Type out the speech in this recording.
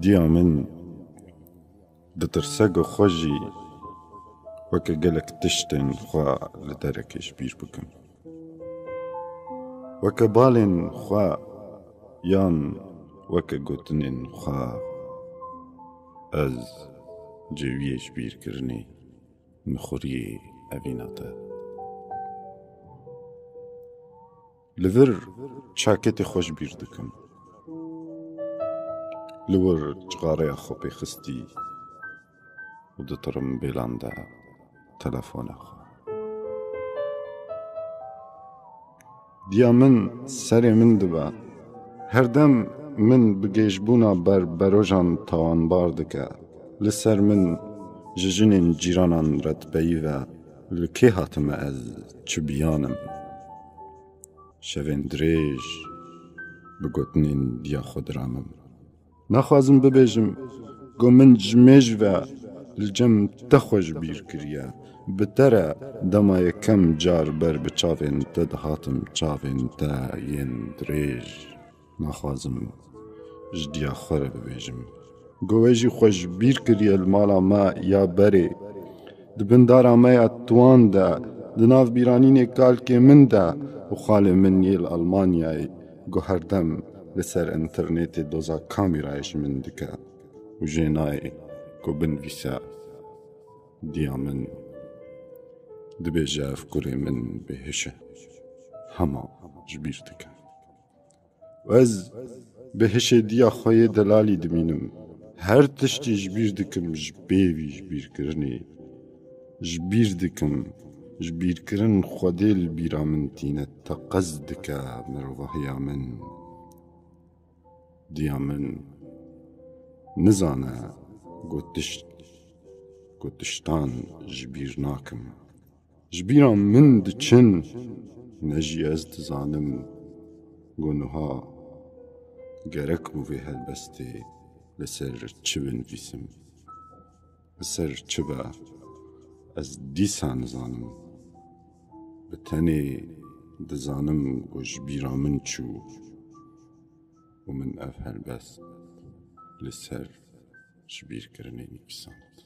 دیا من دترسگ و خوشی وکه گلک تشتن خوا لدرکش بیر بکم وکه بالن خوا یان وکه گوتنن خوا از جویش بیر کرنی مخوری اویناته لور چاکت خوش بیر دکم لور جغاره خوبی خستی و دترم بیلانده تلفون خوا دیا من سر من دبا هر دم من بگیشبونا بروجان تاوان باردکه لسر من ججنین جیرانان رتبهی و لکی هاتم از چو بیانم شوین دریج بگوتنین دیا خود رامم نخوازم ببیجم گو من جمیج و الجم تخوش بیر کریه بتره دمای کم جار بر بچاوین تدهاتم چاوین تا ین دریج نخوازم جدیا خوره ببیجم گویجی خوش بیر کریه المالا ما یا بری دبندارا ما یا توان ده دناف بیرانین کالک من ده و خال من یل آلمانیای گو هر دم لسر انترنت دوزا کامیرایش من دکه و جنای گو بنویسه دیا من دبیجه افکوری من بهشه هما جبیر دکه و از بهشه دیا خوی دلالی دمینم هر تشتی جبیر دکم جبیوی جبیر کرنی جبیر دکم جبیر کرن خودیل بیرا من تینه تقز دکه مروحیا من دیا من نزانه گوتشتان جبیر ناکم جبیرا من دچن نجی از دزانم گونها گرک بوی هلبستی لسر چه بنویسم لسر چه با از دیسان زانم بتنی دزانم گو جبیرا من چو و من اف هلبست لسر جبیر کرنی نکساند